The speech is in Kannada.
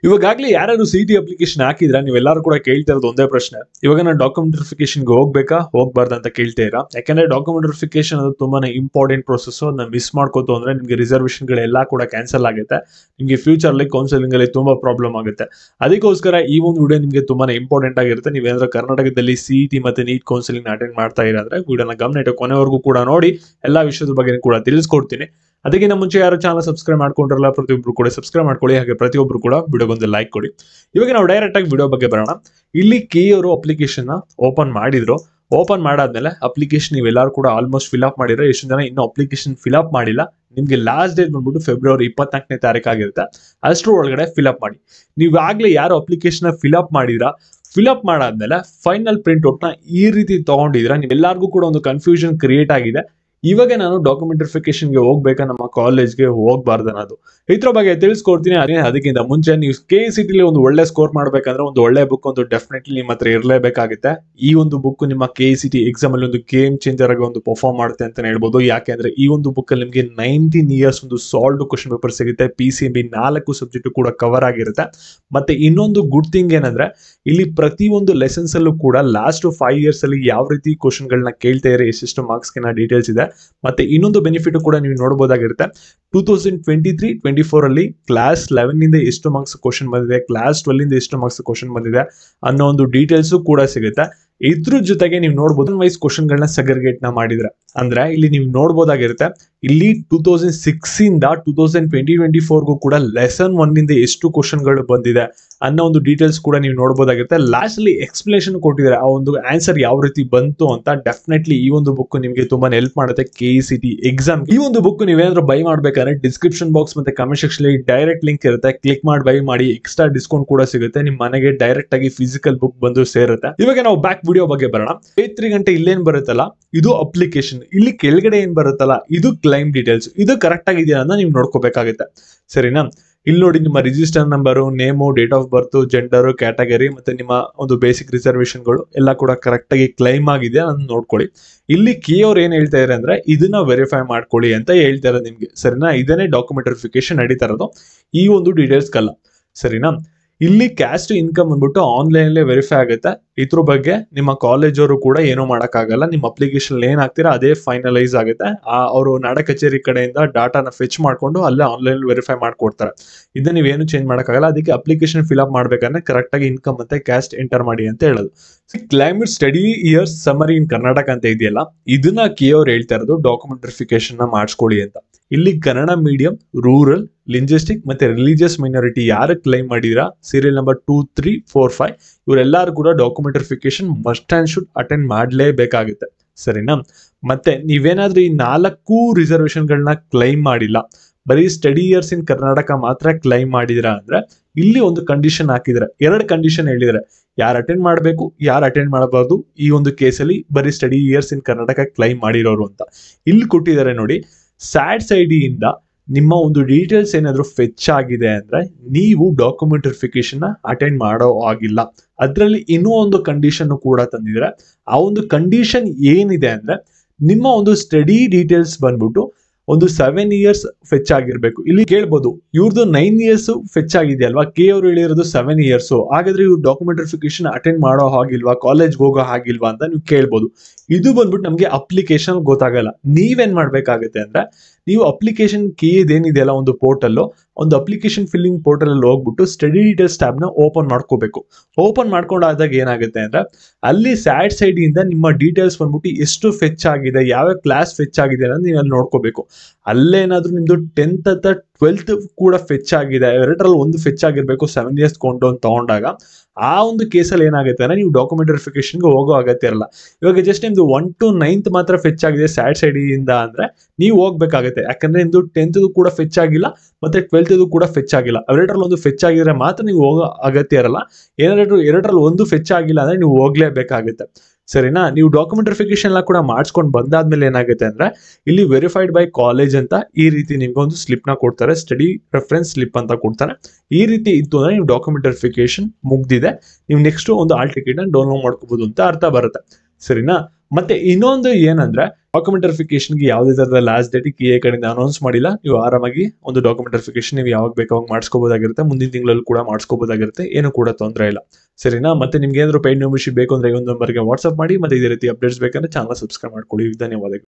ಇವಾಗಲೇ ಯಾರು ಸಿಟಿ ಅಪ್ಲಿಕೇಶನ್ ಹಾಕಿದ್ರ ನೀವೆಲ್ಲರೂ ಕೂಡ ಕೇಳ್ತಾ ಇರೋದು ಒಂದೇ ಪ್ರಶ್ನೆ. ಇವಾಗ ನಾನು ಡಾಕ್ಯುಮೆಂಟ್ ವೆರಿಫಿಕೇಶನ್ಗೆ ಹೋಗ್ಬೇಕಾ ಹೋಗ್ಬಾರ್ದು ಅಂತ ಕೇಳ್ತೀರಾ. ಯಾಕಂದ್ರೆ ಡಾಕ್ಯುಮೆಂಟ್ ವೆರಿಫಿಕೇಶನ್ ಅದು ತುಂಬಾನೇ ಇಂಪಾರ್ಟೆಂಟ್ ಪ್ರೊಸೆಸ್. ಅದನ್ನ ಮಿಸ್ ಮಾಡ್ಕೋತು ಅಂದ್ರೆ ನಿಮ್ಗೆ ರಿಸರ್ವೇಶನ್ ಗಳೆಲ್ಲ ಕೂಡ ಕ್ಯಾನ್ಸಲ್ ಆಗುತ್ತೆ. ನಿಮ್ಗೆ ಫ್ಯೂಚರ್ ಅಲ್ಲಿ ಕೌನ್ಸಿಲಿಂಗ್ ಅಲ್ಲಿ ತುಂಬಾ ಪ್ರಾಬ್ಲಮ್ ಆಗುತ್ತೆ. ಅದಕ್ಕೋಸ್ಕರ ಈ ಒಂದು ವಿಡಿಯೋ ನಿಮಗೆ ತುಂಬಾನೇ ಇಂಪಾರ್ಟೆಂಟ್ ಆಗಿರುತ್ತೆ. ನೀವೇನಾದ್ರೂ ಕರ್ನಾಟಕದಲ್ಲಿ ಸಿಇಟಿ ಮತ್ತೆ ನೀಟ್ ಕೌನ್ಸಿಲಿಂಗ್ ಅಟೆಂಡ್ ಮಾಡ್ತಾ ಇರೋದ್ರೆ ವಿಡಿಯೋನ ಗಮನ ಇಟ್ಟು ಕೊನೆವರೆಗೂ ಕೂಡ ನೋಡಿ. ಎಲ್ಲಾ ವಿಷಯದ ಬಗ್ಗೆ ಕೂಡ ತಿಳಿಸ್ಕೊಡ್ತೀನಿ. ಅದಕ್ಕಿಂತ ಮುಂಚೆ ಯಾರು ಚಾನಲ್ ಸಬ್ಸ್ಕ್ರೈಬ್ ಮಾಡ್ಕೊಂಡ್ರಲ್ಲ ಪ್ರತಿಯೊಬ್ರು ಕೂಡ ಸಬ್ಸ್ಕ್ರೈಬ್ ಮಾಡ್ಕೊಳ್ಳಿ. ಹಾಗೆ ಪ್ರತಿಯೊಬ್ರು ಕೂಡ ವಿಡಿಯೋಗೊಂದು ಲೈಕ್ ಕೊಡಿ. ಇವಾಗ ನಾವು ಡೈರೆಕ್ಟ್ ಆಗಿ ವಿಡಿಯೋ ಬಗ್ಗೆ ಬರೋಣ. ಇಲ್ಲಿ ಕೆ ಅವರು ಅಪ್ಲಿಕೇಶನ್ ಓಪನ್ ಮಾಡಿದ್ರು. ಓಪನ್ ಮಾಡಾದ್ಮೇಲೆ ಅಪ್ಲಿಕೇಶನ್ ನೀವೆಲ್ಲರೂ ಕೂಡ ಆಲ್ಮೋಸ್ಟ್ ಫಿಲ್ ಅಪ್ ಮಾಡಿದ್ರೆ, ಎಷ್ಟು ಜನ ಇನ್ನೂ ಅಪ್ಲಿಕೇಶನ್ ಫಿಲ್ ಅಪ್ ಮಾಡಿಲ್ಲ, ನಿಮ್ಗೆ ಲಾಸ್ಟ್ ಡೇಟ್ ಬಂದ್ಬಿಟ್ಟು ಫೆಬ್ರವರಿ 24ನೇ ತಾರೀಕು ಆಗಿರುತ್ತೆ. ಅಷ್ಟರ ಒಳಗಡೆ ಫಿಲ್ ಅಪ್ ಮಾಡಿ. ನೀವಾಗ್ಲೇ ಯಾರು ಅಪ್ಲಿಕೇಶನ್ ಫಿಲ್ ಅಪ್ ಮಾಡಿದ್ರಾ, ಫಿಲ್ ಅಪ್ ಮಾಡಾದ್ಮೇಲೆ ಫೈನಲ್ ಪ್ರಿಂಟ್ ಔಟ್ ನ ಈ ರೀತಿ ತಗೊಂಡಿದ್ರ, ನೀವೆಲ್ಲರಿಗೂ ಕೂಡ ಒಂದು ಕನ್ಫ್ಯೂಷನ್ ಕ್ರಿಯೇಟ್ ಆಗಿದೆ. ಇವಾಗ ನಾನು ಡಾಕ್ಯುಮೆಂಟ್ ವೆರಿಫಿಕೇಶನ್ಗೆ ಹೋಗ್ಬೇಕಾ ನಮ್ಮ ಕಾಲೇಜ್ಗೆ ಹೋಗ್ಬಾರ್ದು ಅನ್ನೋದು ಇದ್ರ ಬಗ್ಗೆ ತಿಳಿಸ್ಕೊಡ್ತೀನಿ. ಅದಕ್ಕಿಂತ ಮುಂಚೆ ನೀವು KCET ಒಂದು ಒಳ್ಳೆ ಸ್ಕೋರ್ ಮಾಡ್ಬೇಕಂದ್ರೆ ಒಂದು ಒಳ್ಳೆ ಬುಕ್ ಒಂದು ಡೆಫಿನೆಟ್ಲಿ ನಿಮ್ಮ ಹತ್ರ ಇರಲೇಬೇಕಾಗುತ್ತೆ. ಈ ಒಂದು ಬುಕ್ ನಿಮ್ಮ KCET ಎಕ್ಸಾಮ್ ಅಲ್ಲಿ ಒಂದು ಗೇಮ್ ಚೇಂಜರ್ ಆಗಿ ಒಂದು ಪರ್ಫಾರ್ಮ್ ಮಾಡುತ್ತೆ ಅಂತ ಹೇಳ್ಬೋದು. ಯಾಕೆಂದ್ರೆ ಈ ಒಂದು ಬುಕ್ ಅಲ್ಲಿ ನಿಮಗೆ 19 ಇಯರ್ಸ್ ಒಂದು ಸಾಲ್ವ್ಡ್ ಕ್ವಶನ್ ಪೇಪರ್ ಸಿಗುತ್ತೆ. PCMB 4 ಸಬ್ಜೆಕ್ಟ್ ಕೂಡ ಕವರ್ ಆಗಿರುತ್ತೆ. ಮತ್ತೆ ಇನ್ನೊಂದು ಗುಡ್ ಥಿಂಗ್ ಏನಂದ್ರೆ ಇಲ್ಲಿ ಪ್ರತಿಯೊಂದು ಲೆಸನ್ಸ್ ಅಲ್ಲೂ ಕೂಡ ಲಾಸ್ಟ್ 5 ಇಯರ್ಸ್ ಅಲ್ಲಿ ಯಾವ ರೀತಿ ಕ್ವಶನ್ ಗಳನ್ನ ಕೇಳ್ತಾ ಇದ್ದಾರೆ, ಎಷ್ಟೆಷ್ಟು ಮಾರ್ಕ್ಸ್ ಡೀಟೇಲ್ಸ್ ಇದೆ. ಮತ್ತೆ ಇನ್ನೊಂದು ಬೆನಿಫಿಟ್ ಕೂಡ ನೀವು ನೋಡಬಹುದಾಗಿರುತ್ತೆ. 2023-24 ಅಲ್ಲಿ ಕ್ಲಾಸ್ 11 ಇಂದ ಎಷ್ಟು ಮಾರ್ಕ್ಸ್ ಕ್ವಶನ್ ಬಂದಿದೆ, ಕ್ಲಾಸ್ 12 ಇಂದ ಎಷ್ಟು ಮಾರ್ಕ್ಸ್ ಕ್ವಶನ್ ಬಂದಿದೆ ಅನ್ನೋ ಒಂದು ಡೀಟೇಲ್ಸ್ ಕೂಡ ಸಿಗುತ್ತೆ. ಇದ್ರ ಜೊತೆಗೆ ನೀವು ನೋಡಬಹುದು ವೈಸ್ ಕ್ವಶನ್ ಗಳನ್ನ ಸೆಗ್ರಿಗೇಟ್ ನ ಮಾಡಿದ್ರೆ, ಅಂದ್ರೆ ಇಲ್ಲಿ ನೀವು ನೋಡಬಹುದಾಗಿರುತ್ತೆ. ಇಲ್ಲಿ 2006 ಇಂದ 2024 ಕೂಡ ಲೆಸನ್ 1 ಇಂದ ಎಷ್ಟು ಕ್ವಶನ್ ಗಳು ಬಂದಿದೆ ಅನ್ನೋ ಒಂದು ಡೀಟೇಲ್ಸ್ ಕೂಡ ನೀವು ನೋಡಬಹುದಾಗಿರುತ್ತೆ. ಲಾಸ್ಟ್ ಅಲ್ಲಿ ಎಕ್ಸ್ಪ್ಲನೇಷನ್ ಕೊಟ್ಟಿದ್ದಾರೆ, ಆ ಒಂದು ಆನ್ಸರ್ ಯಾವ ರೀತಿ ಬಂತು ಅಂತ. ಡೆಫಿನೆಟ್ಲಿ ಈ ಒಂದು ಬುಕ್ ನಿಮಗೆ ತುಂಬಾ ಹೆಲ್ಪ್ ಮಾಡುತ್ತೆ KCET ಎಕ್ಸಾಮ್. ಈ ಒಂದು ಬುಕ್ ನೀವೇನಾದ್ರೂ ಬೈ ಮಾಡ್ಬೇಕಾದ್ರೆ ಡಿಸ್ಕ್ರಿಪ್ಷನ್ ಬಾಕ್ಸ್ ಮತ್ತೆ ಕಮೆಂಟ್ ಸೆಕ್ಷನ್ ಅಲ್ಲಿ ಡೈರೆಕ್ಟ್ ಲಿಂಕ್ ಇರುತ್ತೆ. ಕ್ಲಿಕ್ ಮಾಡಿ ಬೈ ಮಾಡಿ, ಎಕ್ಸ್ಟ್ರಾ ಡಿಸ್ಕೌಂಟ್ ಕೂಡ ಸಿಗುತ್ತೆ. ನಿಮ್ ಮನೆಗೆ ಡೈರೆಕ್ಟ್ ಆಗಿ ಫಿಸಿಕಲ್ ಬುಕ್ ಬಂದು ಸೇರುತ್ತೆ. ಇವಾಗ ನಾವು ಬ್ಯಾಕ್ ವಿಡಿಯೋ ಬಗ್ಗೆ ಬರೋಣ. 3 ಗಂಟೆ ಇಲ್ಲೇನ್ ಬರುತ್ತಲ್ಲ ಇದು ಅಪ್ಲಿಕೇಶನ್, ಇಲ್ಲಿ ಕೆಳಗಡೆ ಏನ್ ಬರುತ್ತಲ್ಲ ಇದು ಕ್ಲೈಮ್ ಡೀಟೇಲ್ಸ್. ಇದು ಕರೆಕ್ಟ್ ಆಗಿದೆಯಾ ಅಂತ ನೀವು ನೋಡ್ಕೋಬೇಕಾಗುತ್ತೆ. ಸರಿನಾ? ಇಲ್ಲಿ ನೋಡಿ ನಿಮ್ಮ register number, name, date of birth, gender, category ಮತ್ತೆ ನಿಮ್ಮ ಒಂದು ಬೇಸಿಕ್ ರಿಸರ್ವೇಶನ್ಗಳು ಎಲ್ಲ ಕೂಡ ಕರೆಕ್ಟ್ ಆಗಿ ಕ್ಲೈಮ್ ಆಗಿದೆ ಅಂತ ನೋಡ್ಕೊಳ್ಳಿ. ಇಲ್ಲಿ ಕೆ ಅವ್ರು ಏನ್ ಹೇಳ್ತಾ ಇದ್ದಾರೆ ಅಂದ್ರೆ ಇದನ್ನ ವೆರಿಫೈ ಮಾಡ್ಕೊಳ್ಳಿ ಅಂತ ಹೇಳ್ತಾ ಇರೋದು ನಿಮ್ಗೆ. ಸರಿನಾ? ಇದನ್ನೇ ಡಾಕ್ಯುಮೆಂಟ್ ವೆರಿಫಿಕೇಶನ್ ನಡೀತಾ ಇರೋದು, ಈ ಒಂದು ಡೀಟೇಲ್ಸ್ ಕಲ್ಲ. ಸರಿನಾ? ಇಲ್ಲಿ ಕ್ಯಾಸ್ಟ್ ಇನ್ಕಮ್ ಬಂದ್ಬಿಟ್ಟು ಆನ್ಲೈನ್ ವೆರಿಫೈ ಆಗುತ್ತೆ. ಇದ್ರ ಬಗ್ಗೆ ನಿಮ್ಮ ಕಾಲೇಜ್ ಅವರು ಕೂಡ ಏನೂ ಮಾಡಕ್ಕಾಗಲ್ಲ. ನಿಮ್ಮ ಅಪ್ಲಿಕೇಶನ್ ಏನ್ ಹಾಕ್ತೀರಾ ಅದೇ ಫೈನಲೈಸ್ ಆಗುತ್ತೆ. ಅವರು ನಾಡ ಕಚೇರಿ ಕಡೆಯಿಂದ ಡಾಟಾನ ಫೆಚ್ ಮಾಡ್ಕೊಂಡು ಅಲ್ಲೇ ಆನ್ಲೈನ್ ವೆರಿಫೈ ಮಾಡ್ಕೊಡ್ತಾರೆ. ಇದನ್ನ ನೀವೇನು ಚೇಂಜ್ ಮಾಡಕ್ಕಾಗಲ್ಲ. ಅದಕ್ಕೆ ಅಪ್ಲಿಕೇಶನ್ ಫಿಲ್ ಅಪ್ ಮಾಡ್ಬೇಕಂದ್ರೆ ಕರೆಕ್ಟ್ ಆಗಿ ಇನ್ಕಮ್ ಮತ್ತೆ ಕ್ಯಾಸ್ಟ್ ಎಂಟರ್ ಮಾಡಿ ಅಂತ ಹೇಳೋದು. ಕ್ಲೈಮೇಟ್ ಸ್ಟಡಿ ಇಯರ್ಸ್ ಸಮರಿ ಇನ್ ಕರ್ನಾಟಕ ಅಂತ ಇದೆಯಲ್ಲ, ಇದನ್ನ ಕೆ ಅವ್ರು ಹೇಳ್ತಾ ಇರೋದು ಡಾಕ್ಯುಮೆಂಟ್ ವೆರಿಫಿಕೇಶನ್ ನ ಮಾಡಿಸ್ಕೊಳ್ಳಿ ಅಂತ. ಇಲ್ಲಿ ಕನ್ನಡ ಮೀಡಿಯಂ, ರೂರಲ್, ಲಿಂಗ್ವಿಸ್ಟಿಕ್ ಮತ್ತೆ ರಿಲಿಜಿಯಸ್ ಮೈನಾರಿಟಿ ಯಾರು ಕ್ಲೈಮ್ ಮಾಡಿದಿರಾ, ಸೀರಿಯಲ್ ನಂಬರ್ 2, 3, 4, 5 ಇವರೆಲ್ಲರೂ ಕೂಡ document verification must and should attend ಮಾಡಲೇಬೇಕಾಗುತ್ತೆ. ಸರಿನಾ? ಮತ್ತೆ ನೀವೇನಾದ್ರೂ ಈ 4 ರಿಸರ್ವೇಶನ್ ಗಳನ್ನ ಕ್ಲೈಮ್ ಮಾಡಿಲ್ಲ, ಬರೀ ಸ್ಟಡಿ ಇಯರ್ಸ್ ಇನ್ ಕರ್ನಾಟಕ ಮಾತ್ರ ಕ್ಲೈಮ್ ಮಾಡಿದಿರಾ ಅಂದ್ರೆ ಇಲ್ಲಿ ಒಂದು ಕಂಡೀಷನ್ ಹಾಕಿದ್ರೆ, 2 ಕಂಡೀಷನ್ ಹೇಳಿದ್ರೆ, ಯಾರು ಅಟೆಂಡ್ ಮಾಡಬೇಕು, ಯಾರು ಅಟೆಂಡ್ ಮಾಡಬಾರ್ದು. ಈ ಒಂದು ಕೇಸಲ್ಲಿ ಬರೀ study years in Karnataka claim ಮಾಡಿರೋರು ಅಂತ ಇಲ್ಲಿ ಕೊಟ್ಟಿದ್ದಾರೆ ನೋಡಿ. ಸ್ಯಾಟ್ಸ್ ಐಡಿಯಿಂದ ನಿಮ್ಮ ಒಂದು ಡೀಟೇಲ್ಸ್ ಏನಾದ್ರು ಫೆಚ್ ಆಗಿದೆ ಅಂದ್ರೆ ನೀವು ಡಾಕ್ಯುಮೆಂಟ್ ವೆರಿಫಿಕೇಶನ್ ಅಟೆಂಡ್ ಮಾಡೋ ಆಗಿಲ್ಲ. ಅದರಲ್ಲಿ ಇನ್ನೂ ಒಂದು ಕಂಡೀಷನ್ ಕೂಡ ತಂದಿದ್ರೆ, ಆ ಒಂದು ಕಂಡೀಷನ್ ಏನಿದೆ ಅಂದ್ರೆ ನಿಮ್ಮ ಒಂದು ಸ್ಟಡಿ ಡೀಟೇಲ್ಸ್ ಬಂದ್ಬಿಟ್ಟು ಒಂದು 7 ಇಯರ್ಸ್ ಫೆಚ್ ಆಗಿರ್ಬೇಕು. ಇಲ್ಲಿ ಕೇಳ್ಬೋದು ಇವ್ರದ್ದು 9 ಇಯರ್ಸ್ ಫೆಚ್ ಆಗಿದೆಯಲ್ವಾ, ಕೆ ಅವರು ಹೇಳಿರೋದು 7 ಇಯರ್ಸ್, ಹಾಗಾದ್ರೆ ಇವ್ರು ಡಾಕ್ಯುಮೆಂಟ್ ವೆರಿಫಿಕೇಶನ್ ಅಟೆಂಡ್ ಮಾಡೋ ಹಾಗಿಲ್ವಾ, ಕಾಲೇಜ್ಗೆ ಹೋಗೋ ಹಾಗಿಲ್ವಾ ಅಂತ ನೀವು ಕೇಳ್ಬೋದು. ಇದು ಬಂದ್ಬಿಟ್ಟು ನಮಗೆ ಅಪ್ಲಿಕೇಶನ್ ಗೊತ್ತಾಗಲ್ಲ. ನೀವೇನ್ ಮಾಡ್ಬೇಕಾಗುತ್ತೆ ಅಂದ್ರೆ ನೀವು ಅಪ್ಲಿಕೇಶನ್ ಕೀ ಏನಿದೆಯಲ್ಲ ಒಂದು ಪೋರ್ಟಲ್, ಒಂದು ಅಪ್ಲಿಕೇಶನ್ ಫಿಲ್ಲಿಂಗ್ ಪೋರ್ಟಲ್ ಅಲ್ಲಿ ಹೋಗ್ಬಿಟ್ಟು ಸ್ಟಡಿ ಡೀಟೇಲ್ಸ್ ಟ್ಯಾಬ್ ನ ಓಪನ್ ಮಾಡ್ಕೋಬೇಕು. ಓಪನ್ ಮಾಡ್ಕೊಂಡಾದಾಗ ಏನಾಗುತ್ತೆ ಅಂದ್ರೆ ಅಲ್ಲಿ ಸ್ಯಾಟ್ ಸೈಡ್ ಇಂದ ನಿಮ್ಮ ಡೀಟೇಲ್ಸ್ ಬಂದ್ಬಿಟ್ಟು ಎಷ್ಟು ಫೆಚ್ ಆಗಿದೆ, ಯಾವ ಕ್ಲಾಸ್ ಫೆಚ್ ಆಗಿದೆ ಅನ್ನೋದು ನೀವು ಅಲ್ಲಿ ನೋಡ್ಕೋಬೇಕು. ಅಲ್ಲೇನಾದ್ರೂ ನಿಮ್ದು 10th ಅಥವಾ 12th ಕೂಡ ಫೆಚ್ ಆಗಿದೆ, 2ರಲ್ಲಿ ಒಂದು ಫೆಚ್ ಆಗಿರ್ಬೇಕು 7 ಇಯರ್ಸ್ ಕೊಂಡು ಅಂತ ತಗೊಂಡಾಗ ಆ ಒಂದು ಕೇಸಲ್ಲಿ ಏನಾಗುತ್ತೆ ಅಂದ್ರೆ ನೀವು ಡಾಕ್ಯುಮೆಂಟ್ ವೆರಿಫಿಕೇಶನ್ಗೆ ಹೋಗೋ ಅಗತ್ಯ ಇರಲ್ಲ. ಇವಾಗ ಜಸ್ಟ್ ನಿಮ್ದು 1 to 9th ಮಾತ್ರ ಫೆಚ್ ಆಗಿದೆ ಸ್ಯಾಟ್ ಸೈಡ್ ಇಂದ ಅಂದ್ರೆ ನೀವು ಹೋಗ್ಬೇಕಾಗುತ್ತೆ. ಯಾಕಂದ್ರೆ ನಿಮ್ದು 10th ಕೂಡ ಫೆಚ್ ಆಗಿಲ್ಲ ಮತ್ತೆ 12th ಕೂಡ ಫೆಚ್ ಆಗಿಲ್ಲ. 2ರಲ್ಲಿ ಒಂದು ಫೆಚ್ ಆಗಿದ್ರೆ ಮಾತ್ರ ನೀವು ಹೋಗೋ ಅಗತ್ಯ ಇರಲ್ಲ. ಏನಾದ್ರು 2ರಲ್ಲಿ ಒಂದು ಫೆಚ್ ಆಗಿಲ್ಲ ಅಂದ್ರೆ ನೀವು ಹೋಗ್ಲೇಬೇಕಾಗುತ್ತೆ. ಸರಿನಾ? ನೀವು ಡಾಕ್ಯುಮೆಂಟ್ ವೆರಿಫಿಕೇಶನ್ ಎಲ್ಲ ಕೂಡ ಮಾಡಿಸ್ಕೊಂಡು ಬಂದಾದ್ಮೇಲೆ ಏನಾಗುತ್ತೆ ಅಂದ್ರೆ ಇಲ್ಲಿ ವೆರಿಫೈಡ್ ಬೈ ಕಾಲೇಜ್ ಅಂತ ಈ ರೀತಿ ನಿಮ್ಗೆ ಒಂದು ಸ್ಲಿಪ್ ನ ಕೊಡ್ತಾರೆ, ಸ್ಟಡಿ ರೆಫರೆನ್ಸ್ ಸ್ಲಿಪ್ ಅಂತ ಕೊಡ್ತಾರೆ. ಈ ರೀತಿ ಇತ್ತು ಅಂದ್ರೆ ನೀವು ಡಾಕ್ಯುಮೆಂಟ್ ವೆರಿಫಿಕೇಶನ್ ಮುಗ್ದಿದೆ, ನೀವು ನೆಕ್ಸ್ಟ್ ಒಂದು ಆಲ್ ಟಿಕೆಟ್ ನ ಡೌನ್ಲೋಡ್ ಮಾಡ್ಕೋಬಹುದು ಅಂತ ಅರ್ಥ ಬರುತ್ತೆ. ಸರಿನಾ? ಮತ್ತೆ ಇನ್ನೊಂದು ಏನಂದ್ರೆ ಡಾಕ್ಯುಮೆಂಟ್ ವೆರಿಫಿಕೇಶನ್ಗೆ ಯಾವುದೇ ತರದ ಲಾಸ್ಟ್ ಡೇಟ್ KA ಕಡೆಯಿಂದ ಅನೌನ್ಸ್ ಮಾಡಿಲ್ಲ. ನೀವು ಆರಾಮಾಗಿ ಒಂದು ಡಾಕ್ಯುಮೆಂಟ್ ವೆರಿಫಿಕೇಶನ್ ನೀವು ಯಾವಾಗ ಬೇಕಾವಾಗ ಮಾಡಿಸ್ಕೋಬಹುದಾಗಿರುತ್ತೆ. ಮುಂದಿನ ತಿಂಗಳಲ್ಲಿ ಕೂಡ ಮಾಡಿಸ್ಕೋಬಹುದಾಗಿರುತ್ತೆ. ಏನು ಕೂಡ ತೊಂದರೆ ಇಲ್ಲ. ಸರಿನಾ? ಮತ್ತೆ ನಿಮ್ಗೆ ಏನಾದ್ರು ಪೇಯ್ಡ್ ಮೆಂಬರ್ಶಿಪ್ ಬೇಕು ಅಂದ್ರೆ ಈ ಒಂದು ನಂಬರ್ಗೆ ವಾಟ್ಸ್ಆಪ್ ಮಾಡಿ. ಮತ್ತೆ ಇದೇ ರೀತಿ ಅಪ್ಡೇಟ್ಸ್ ಬೇಕಂದ್ರೆ ಚಾನಲ್ ಸಬ್ಸ್ಕ್ರೈಬ್ ಮಾಡ್ಕೊಳ್ಳಿ. ಧನ್ಯವಾದಗಳು.